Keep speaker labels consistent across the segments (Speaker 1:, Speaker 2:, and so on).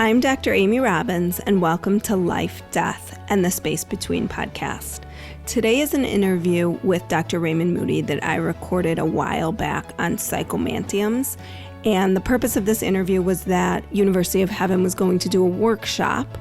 Speaker 1: I'm Dr. Amy Robbins, and welcome to Life, Death, and the Space Between podcast. Today is an interview with Dr. Raymond Moody that I recorded a while back on Psychomanteums. And the purpose of this interview was that University of Heaven was going to do a workshop,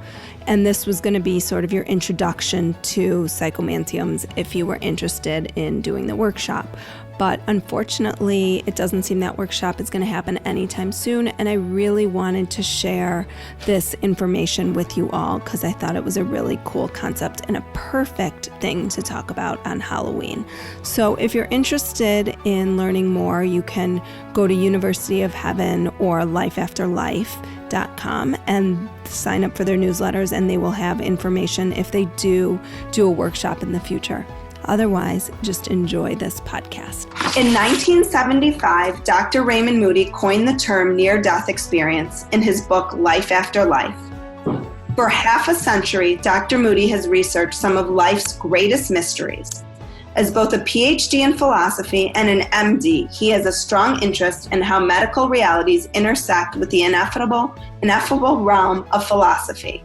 Speaker 1: and this was going to be sort of your introduction to Psychomanteums if you were interested in doing the workshop. But unfortunately, it doesn't seem that workshop is going to happen anytime soon, and I really wanted to share this information with you all because I thought it was a really cool concept and a perfect thing to talk about on Halloween. So if you're interested in learning more, you can go to University of Heaven or lifeafterlife.com and sign up for their newsletters, and they will have information if they do a workshop in the future. Otherwise, just enjoy this podcast. In 1975, Dr. Raymond Moody coined the term near-death experience in his book, Life After Life. For half a century, Dr. Moody has researched some of life's greatest mysteries. As both a PhD in philosophy and an MD, he has a strong interest in how medical realities intersect with the ineffable realm of philosophy.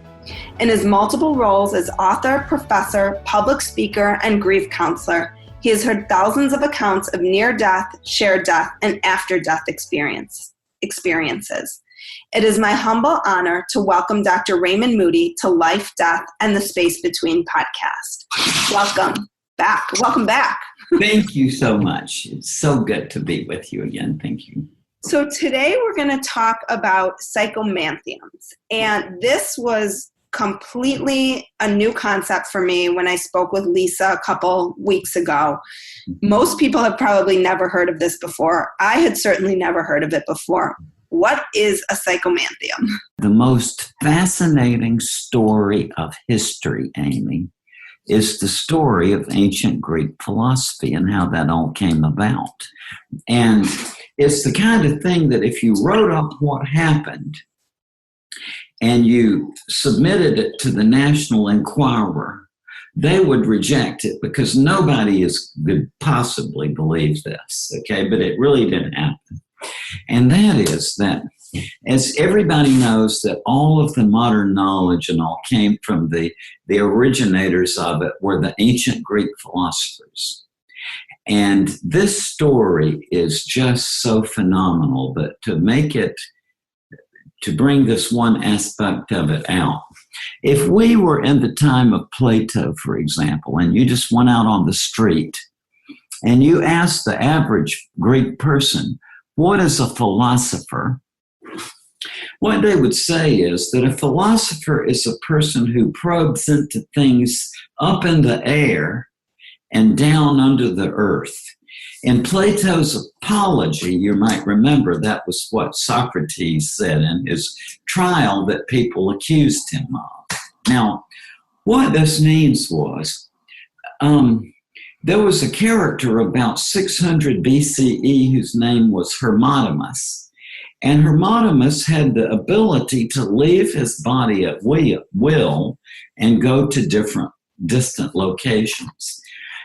Speaker 1: In his multiple roles as author, professor, public speaker, and grief counselor, he has heard thousands of accounts of near-death, shared death, and after-death experiences. It is my humble honor to welcome Dr. Raymond Moody to Life, Death, and the Space Between podcast. Welcome back.
Speaker 2: Thank you so much. It's so good to be with you again. Thank you.
Speaker 1: So today we're going to talk about Psychomanteums, and this was completely a new concept for me when I spoke with Lisa a couple weeks ago. Most people have probably never heard of this before. I had certainly never heard of it before. What is a psychomanteum?
Speaker 2: The most fascinating story of history, Amy, is the story of ancient Greek philosophy and how that all came about. And it's the kind of thing that if you wrote up what happened and you submitted it to the National Enquirer, they would reject it because nobody could possibly believe this, okay? But it really didn't happen. And that is that, as everybody knows, that all of the modern knowledge and all came from the originators of it were the ancient Greek philosophers. And this story is just so phenomenal, but to bring this one aspect of it out, if we were in the time of Plato, for example, and you just went out on the street and you asked the average Greek person, what is a philosopher? What they would say is that a philosopher is a person who probes into things up in the air and down under the earth. In Plato's Apology, you might remember that was what Socrates said in his trial that people accused him of. Now, what this means was there was a character about 600 BCE whose name was Hermotimus. And Hermotimus had the ability to leave his body at will and go to different distant locations.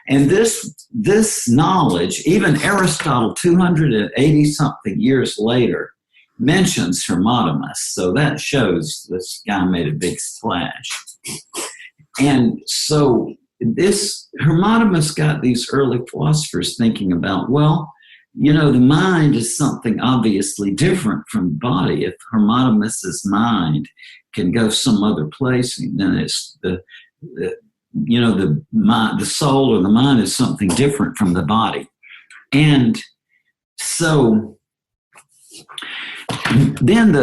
Speaker 2: And this knowledge, even Aristotle, 280-something years later, mentions Hermotimus. So that shows this guy made a big splash. And so Hermotimus got these early philosophers thinking about, well, you know, the mind is something obviously different from the body. If Hermotimus's mind can go some other place, then it's the soul or the mind is something different from the body. And so then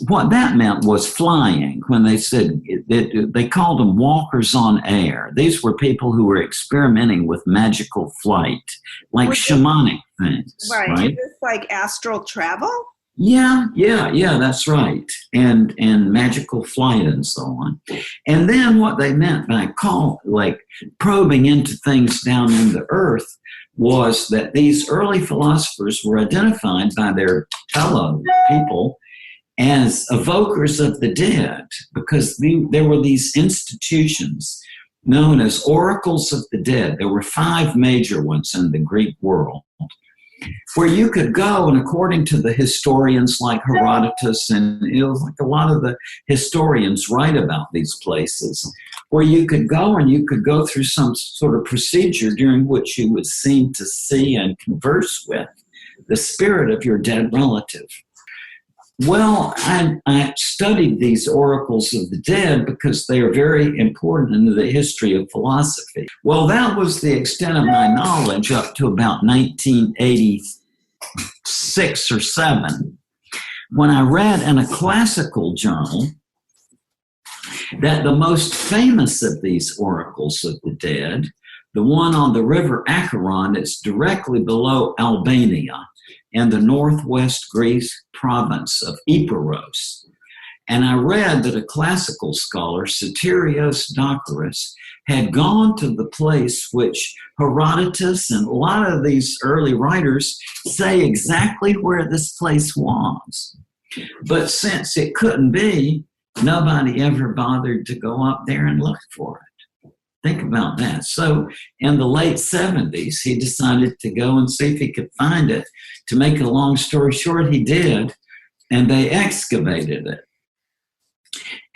Speaker 2: what that meant was flying. When they said, they called them walkers on air. These were people who were experimenting with magical flight, like shamanic things. Right?
Speaker 1: Is this like astral travel?
Speaker 2: Yeah, that's right. And magical flight and so on. And then what they meant by probing into things down in the earth was that these early philosophers were identified by their fellow people as evokers of the dead, because there were these institutions known as oracles of the dead. There were 5 major ones in the Greek world. where you could go, and according to the historians like Herodotus, and it was like a lot of the historians write about these places, where you could go and you could go through some sort of procedure during which you would seem to see and converse with the spirit of your dead relative. Well, I studied these oracles of the dead because they are very important in the history of philosophy. Well, that was the extent of my knowledge up to about 1986 or 7, when I read in a classical journal that the most famous of these oracles of the dead, the one on the river Acheron, is directly below Albania, in the northwest Greece province of Epirus. And I read that a classical scholar, Soterios Dokarus, had gone to the place which Herodotus and a lot of these early writers say exactly where this place was. But since it couldn't be, nobody ever bothered to go up there and look for it. Think about that. So in the late 70s, he decided to go and see if he could find it. To make a long story short, he did, and they excavated it.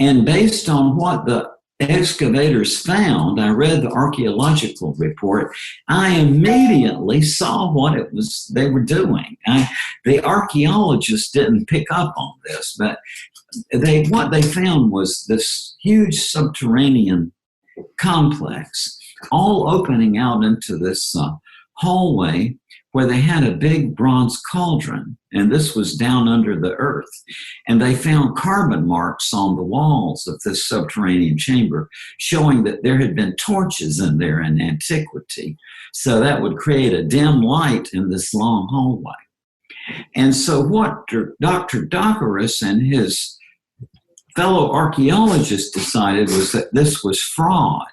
Speaker 2: And based on what the excavators found, I read the archaeological report, I immediately saw what it was they were doing. The archaeologists didn't pick up on this, but what they found was this huge subterranean complex, all opening out into this hallway where they had a big bronze cauldron, and this was down under the earth. And they found carbon marks on the walls of this subterranean chamber, showing that there had been torches in there in antiquity. So that would create a dim light in this long hallway. And so what Dr. Dokarus and his fellow archaeologists decided was that this was fraud,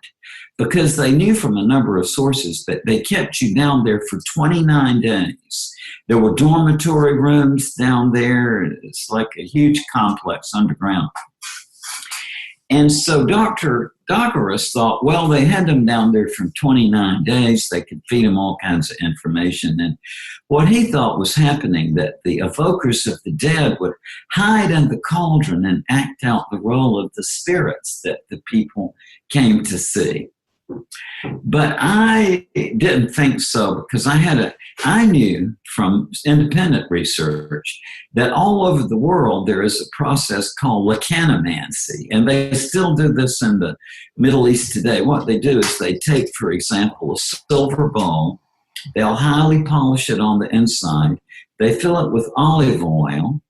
Speaker 2: because they knew from a number of sources that they kept you down there for 29 days. There were dormitory rooms down there. It's like a huge complex underground. And so Dr. Dokarus thought, well, they had them down there for 29 days. They could feed them all kinds of information. And what he thought was happening, that the evokers of the dead would hide in the cauldron and act out the role of the spirits that the people came to see. But I didn't think so, because I knew from independent research that all over the world there is a process called Lacanamancy, and they still do this in the Middle East today. What they do is they take, for example, a silver bowl, they'll highly polish it on the inside, they fill it with olive oil,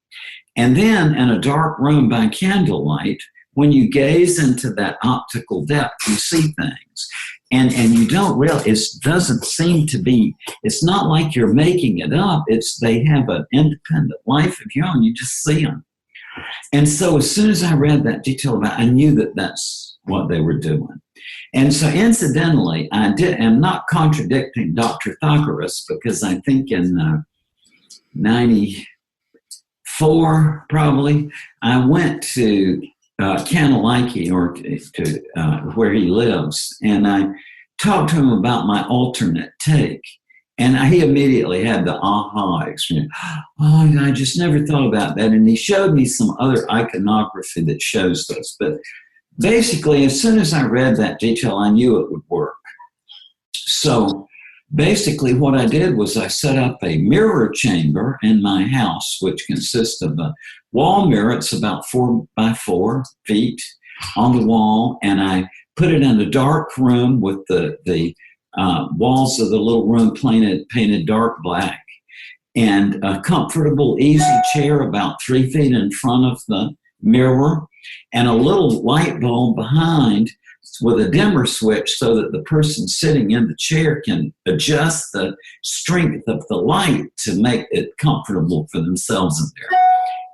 Speaker 2: and then in a dark room by candlelight, when you gaze into that optical depth, you see things. And you don't realize, it doesn't seem to be, it's not like you're making it up. They have an independent life of your own. You just see them. And so as soon as I read that detail about it, I knew that that's what they were doing. And so incidentally, I'm not contradicting Dr. Dokarus, because I think in 94, probably, I went to Kanalaki, or to where he lives, and I talked to him about my alternate take, and he immediately had the aha experience. Oh, I just never thought about that. And he showed me some other iconography that shows this. But basically, as soon as I read that detail, I knew it would work. So basically what I did was I set up a mirror chamber in my house, which consists of a wall mirror. It's about 4 by 4 feet on the wall, and I put it in a dark room with the walls of the little room painted dark black, and a comfortable, easy chair about 3 feet in front of the mirror, and a little light bulb behind with a dimmer switch so that the person sitting in the chair can adjust the strength of the light to make it comfortable for themselves in there.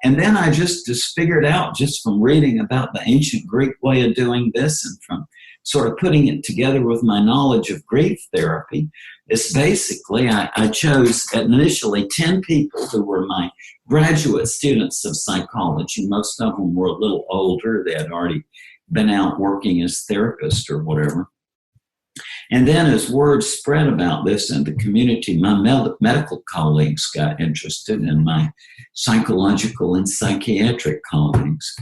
Speaker 2: And then I just figured out, just from reading about the ancient Greek way of doing this and from sort of putting it together with my knowledge of grief therapy, it's basically, I chose initially 10 people who were my graduate students of psychology. Most of them were a little older. They had already been out working as therapists or whatever. And then as word spread about this in the community, my medical colleagues got interested, and my psychological and psychiatric colleagues.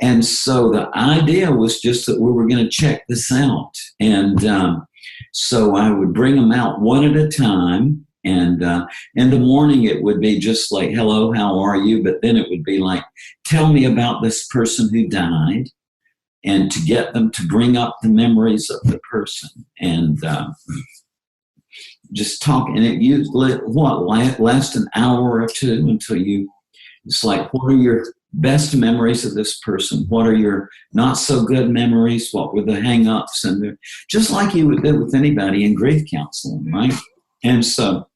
Speaker 2: And so the idea was just that we were going to check this out. And so I would bring them out one at a time. And in the morning, it would be just like, hello, how are you? But then it would be like, tell me about this person who died, and to get them to bring up the memories of the person and just talk. And it usually, last an hour or two until it's like, what are your best memories of this person? What are your not so good memories? What were the hang-ups? And just like you would do with anybody in grief counseling, right? And so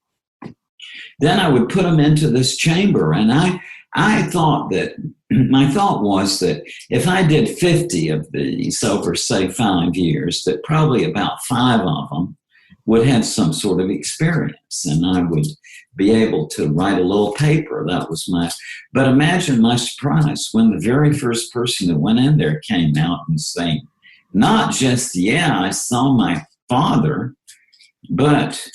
Speaker 2: then I would put them into this chamber, and I thought that, my thought was that if I did 50 of these over, say, 5 years, that probably about 5 of them would have some sort of experience, and I would be able to write a little paper. That was but imagine my surprise when the very first person that went in there came out and saying, not just, yeah, I saw my father, but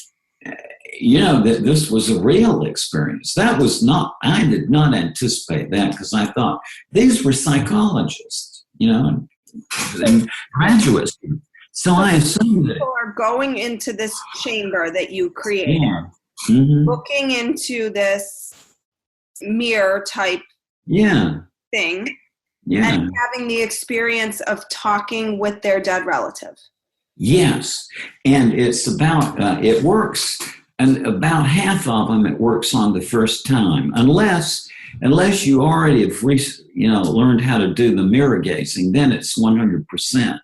Speaker 2: that this was a real experience. That was not, I did not anticipate that, because I thought these were psychologists, and graduates. So I assumed that
Speaker 1: people are going into this chamber that you created, looking into this mirror type thing, and having the experience of talking with their dead relative. Yes. And it's about, it works. And about half of them, it works on the first time, unless you already have learned how to do the mirror gazing. Then it's 100%.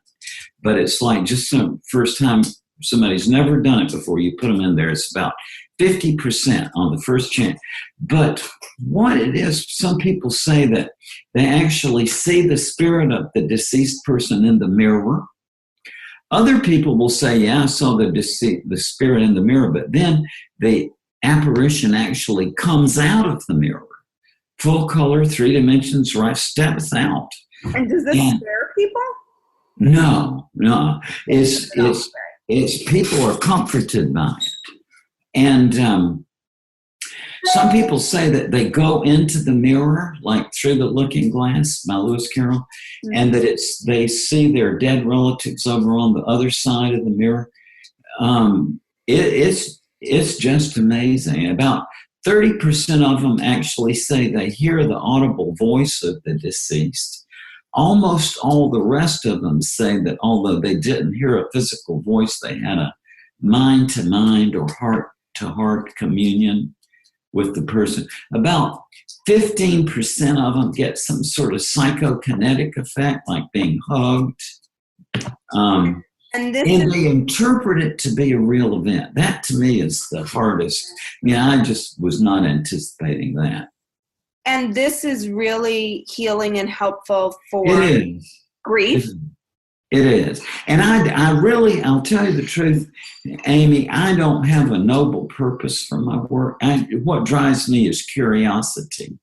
Speaker 1: But it's like just the first time somebody's never done it before, you put them in there. It's about 50% on the first chance. But what it is, some people say that they actually see the spirit of the deceased person in the mirror. Other people will say, yeah, I saw the spirit in the mirror, but then the apparition actually comes out of the mirror. Full color, 3 dimensions, right, steps out. And does this scare people?
Speaker 2: No. It's people are comforted by it. And some people say that they go into the mirror, like Through the Looking Glass by Lewis Carroll, and that they see their dead relatives over on the other side of the mirror. It's just amazing. About 30% of them actually say they hear the audible voice of the deceased. Almost all the rest of them say that although they didn't hear a physical voice, they had a mind-to-mind or heart-to-heart communion with the person. About 15% of them get some sort of psychokinetic effect, like being hugged. And they interpret it to be a real event. That, to me, is the hardest. I just was not anticipating that.
Speaker 1: And this is really healing and helpful for grief.
Speaker 2: It is. And I'll tell you the truth, Amy, I don't have a noble purpose for my work. What drives me is curiosity.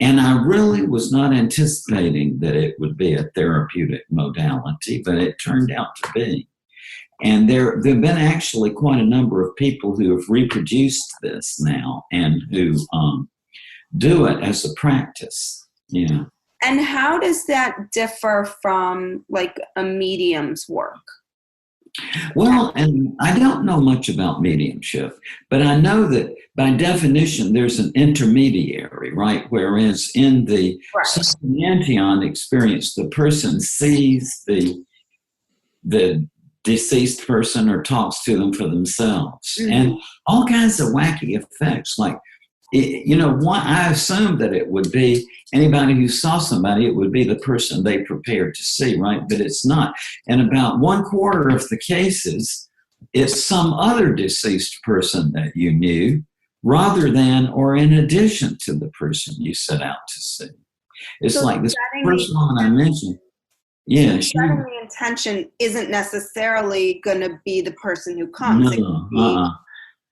Speaker 2: And I really was not anticipating that it would be a therapeutic modality, but it turned out to be. And there have been actually quite a number of people who have reproduced this now and who do it as a practice. Yeah.
Speaker 1: And how does that differ from like a medium's work?
Speaker 2: Well, and I don't know much about mediumship, but I know that by definition, there's an intermediary, right? Whereas in the Psychomanteum experience, the person sees the deceased person or talks to them for themselves. And all kinds of wacky effects, like, I assumed that it would be anybody who saw somebody, it would be the person they prepared to see, right? But it's not. And about 1/4 of the cases, it's some other deceased person that you knew rather than or in addition to the person you set out to see. It's like this first one I mentioned. Yeah.
Speaker 1: Setting the intention isn't necessarily going to be the person who comes.
Speaker 2: No,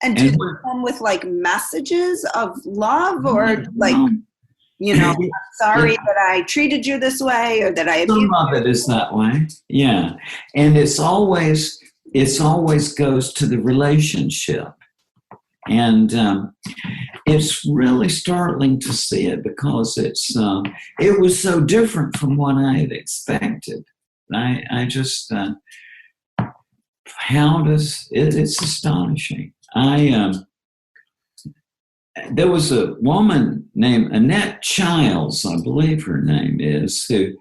Speaker 1: And do they come with like messages of love or like, I'm sorry that I treated you this way or that I abused you?
Speaker 2: Some of it is that way. Yeah. And it's always, it always goes to the relationship. And it's really startling to see it because it was so different from what I had expected. I just, it's astonishing. There was a woman named Annette Childs, I believe her name is, who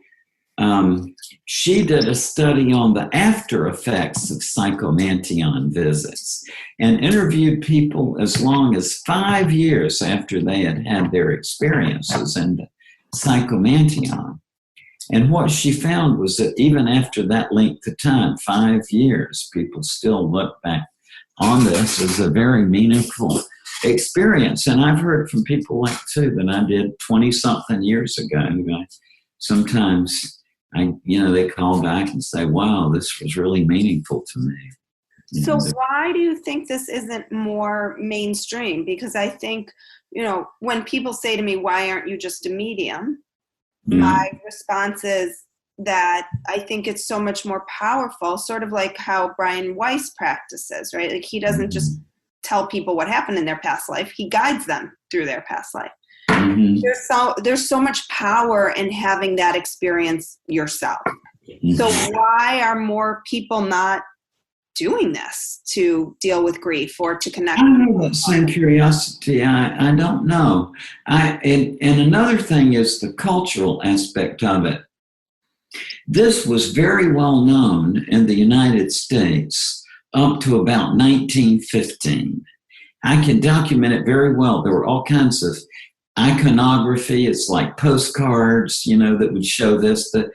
Speaker 2: she did a study on the after effects of Psychomanteum visits and interviewed people as long as 5 years after they had had their experiences in the Psychomanteum. And what she found was that even after that length of time, 5 years, people still look back on this as a very meaningful experience. And I've heard from people like too that I did 20-something years ago. Sometimes they call back and say, wow, this was really meaningful to me.
Speaker 1: So why do you think this isn't more mainstream? Because I think, when people say to me, why aren't you just a medium? My response is that I think it's so much more powerful, sort of like how Brian Weiss practices, right? Like he doesn't just tell people what happened in their past life. He guides them through their past life. There's so much power in having that experience yourself. So why are more people not doing this to deal with grief or to connect?
Speaker 2: I don't know that same curiosity. I don't know. And another thing is the cultural aspect of it. This was very well known in the United States up to about 1915. I can document it very well. There were all kinds of iconography. It's like postcards, that would show this, the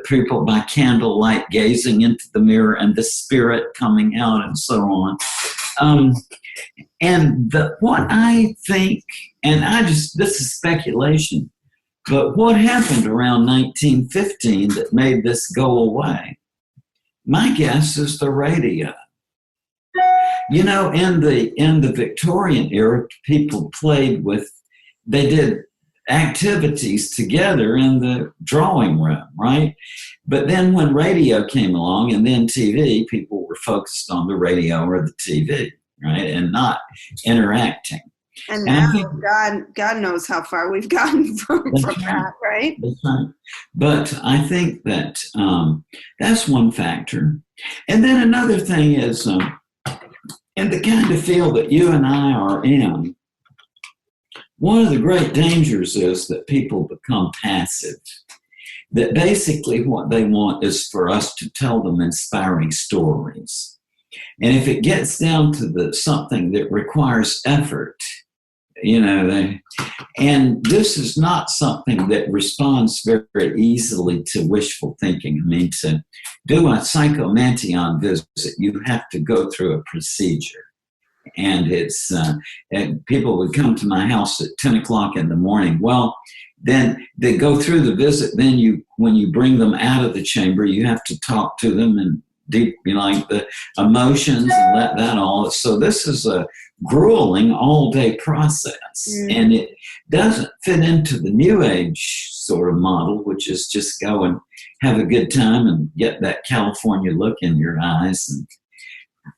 Speaker 2: people by candlelight gazing into the mirror and the spirit coming out and so on. And what I think, and this is speculation, but what happened around 1915 that made this go away? My guess is the radio. In the Victorian era, people they did activities together in the drawing room, right? But then when radio came along and then TV, people were focused on the radio or the TV, right? And not interacting.
Speaker 1: And now, God knows how far we've gotten from that, right?
Speaker 2: That's right. But I think that that's one factor. And then another thing is, in the kind of field that you and I are in, one of the great dangers is that people become passive. That basically what they want is for us to tell them inspiring stories. And if it gets down to something that requires effort, and this is not something that responds very, very easily to wishful thinking. I mean, to do a Psychomanteum visit, you have to go through a procedure. And and people would come to my house at 10 o'clock in the morning. Well, then they go through the visit. Then when you bring them out of the chamber, you have to talk to them and like the emotions and let that all. So this is a grueling all-day process, and it doesn't fit into the New Age sort of model, which is just go and have a good time and get that California look in your eyes and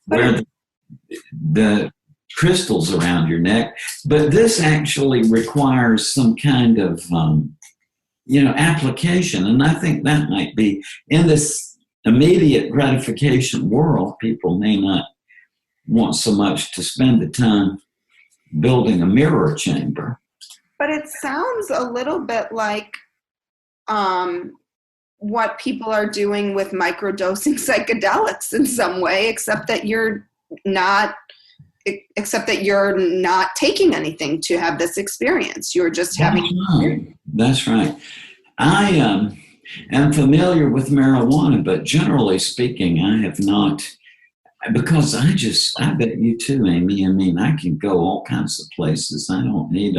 Speaker 2: wear the crystals around your neck. But this actually requires some kind of application, and I think that might be in this immediate gratification world. People may not want so much to spend the time building a mirror chamber.
Speaker 1: But it sounds a little bit like what people are doing with microdosing psychedelics in some way, except that you're not taking anything to have this experience. You're just having.
Speaker 2: That's right. I am familiar with marijuana, but generally speaking, I have not, because I bet you too, Amy. I mean, I can go all kinds of places. I don't need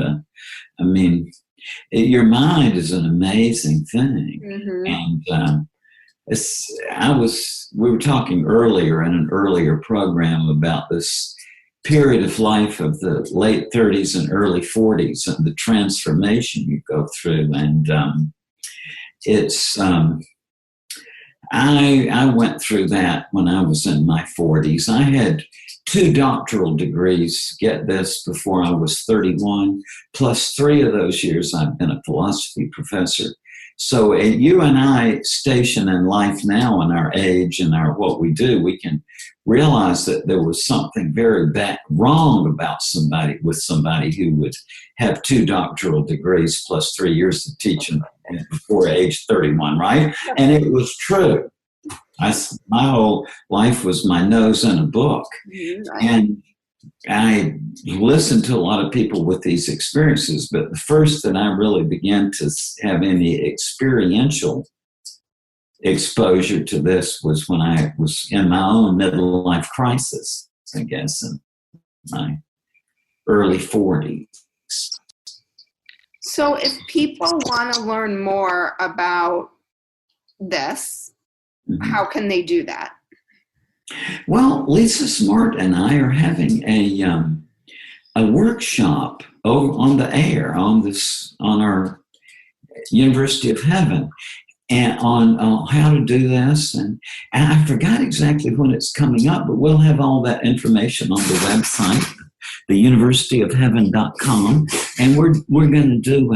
Speaker 2: your mind is an amazing thing. And we were talking earlier in an earlier program about this period of life of the late 30s and early 40s and the transformation you go through. And I went through that when I was in my 40s. I had 2 doctoral degrees, get this, before I was 31, plus 3 of those years I've been a philosophy professor. So at you and I station in life now, in our age and our what we do, we can realize that there was something very wrong about somebody who would have 2 doctoral degrees plus 3 years of teaching before age 31, right? And it was true. My whole life was my nose in a book. And I listened to a lot of people with these experiences, but the first that I really began to have any experiential exposure to this was when I was in my own midlife crisis, I guess, in my early 40s.
Speaker 1: So if people want to learn more about this, how can they do that?
Speaker 2: Well, Lisa Smart and I are having a workshop over on the air on our University of Heaven, and on how to do this. And I forgot exactly when it's coming up, but we'll have all that information on the website, theuniversityofheaven.com, and we're going to do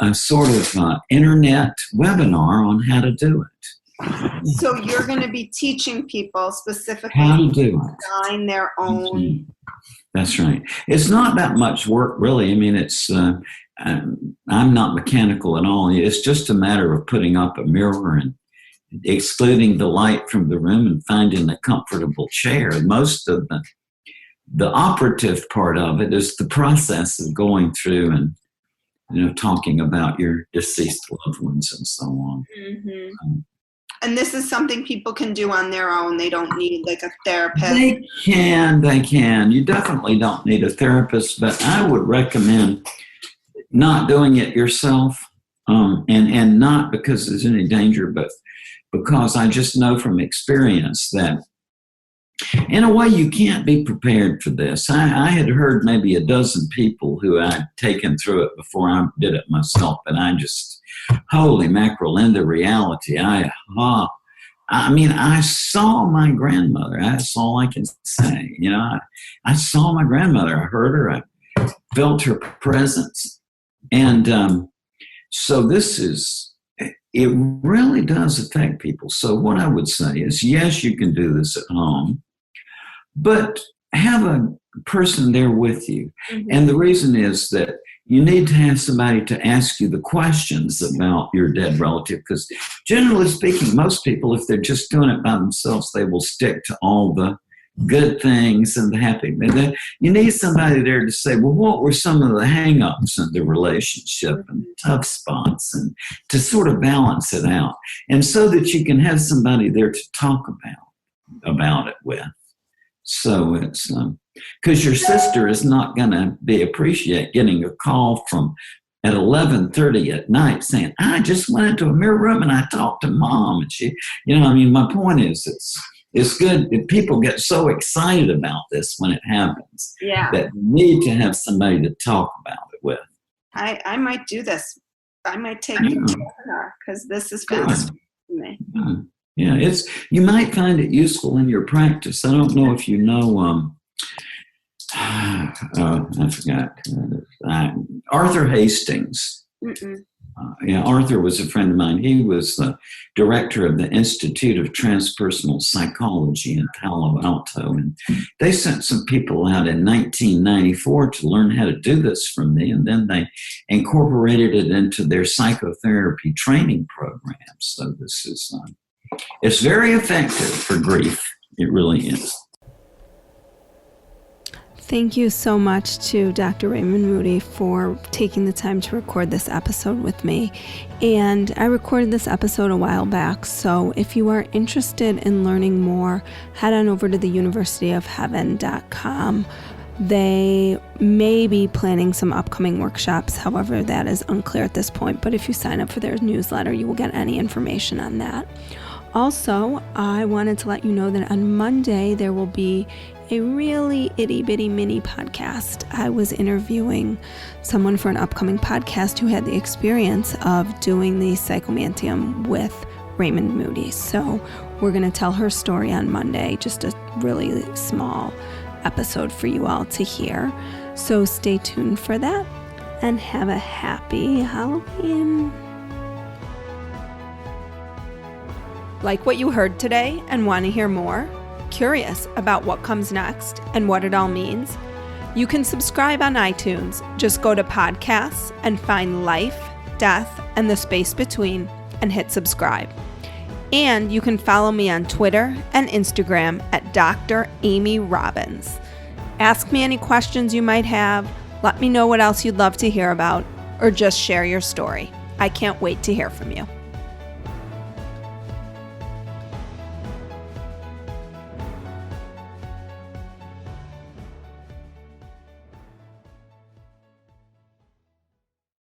Speaker 2: a sort of internet webinar on how to do it.
Speaker 1: So you're going to be teaching people specifically
Speaker 2: how to do it,
Speaker 1: design their own.
Speaker 2: That's right. It's not that much work, really. I mean, it's I'm not mechanical at all. It's just a matter of putting up a mirror and excluding the light from the room and finding a comfortable chair. Most of the operative part of it is the process of going through and talking about your deceased loved ones and so on.
Speaker 1: Mm-hmm. And this is something people can do on their own. They don't need like a therapist.
Speaker 2: They can. You definitely don't need a therapist, but I would recommend not doing it yourself, and not because there's any danger, but because I just know from experience that in a way you can't be prepared for this. I had heard maybe a dozen people who I'd taken through it before I did it myself, and I just, holy mackerel, into reality. I saw my grandmother. That's all I can say. I saw my grandmother. I heard her. I felt her presence. And so it really does affect people. So what I would say is, yes, you can do this at home, but have a person there with you. Mm-hmm. And the reason is that you need to have somebody to ask you the questions about your dead relative, because generally speaking, most people, if they're just doing it by themselves, they will stick to all the good things and the happy. But you need somebody there to say, well, what were some of the hang-ups in the relationship and tough spots, and to sort of balance it out. And so that you can have somebody there to talk about it with. So it's because your sister is not going to appreciate getting a call from at 11:30 at night saying, I just went into a mirror room and I talked to mom. And she, my point is it's good if people get so excited about this when it happens, that you need to have somebody to talk about it with.
Speaker 1: I might do this. I might take it because this is fascinating to me.
Speaker 2: Yeah, you might find it useful in your practice. I don't know if you know, I forgot, Arthur Hastings. Arthur was a friend of mine. He was the director of the Institute of Transpersonal Psychology in Palo Alto. And they sent some people out in 1994 to learn how to do this from me. And then they incorporated it into their psychotherapy training program. So this is, it's very effective for grief. It really is.
Speaker 1: Thank you so much to Dr. Raymond Moody for taking the time to record this episode with me. And I recorded this episode a while back, so if you are interested in learning more, head on over to theuniversityofheaven.com. They may be planning some upcoming workshops, however, that is unclear at this point. But if you sign up for their newsletter, you will get any information on that. Also, I wanted to let you know that on Monday there will be a really itty-bitty mini podcast. I was interviewing someone for an upcoming podcast who had the experience of doing the Psychomanteum with Raymond Moody. So we're going to tell her story on Monday, just a really small episode for you all to hear. So stay tuned for that and have a happy Halloween. Like what you heard today and want to hear more? Curious about what comes next and what it all means? You can subscribe on iTunes. Just go to podcasts and find Life, Death, and the Space Between and hit subscribe. And you can follow me on Twitter and Instagram at Dr. Amy Robbins. Ask me any questions you might have, let me know what else you'd love to hear about, or just share your story. I can't wait to hear from you.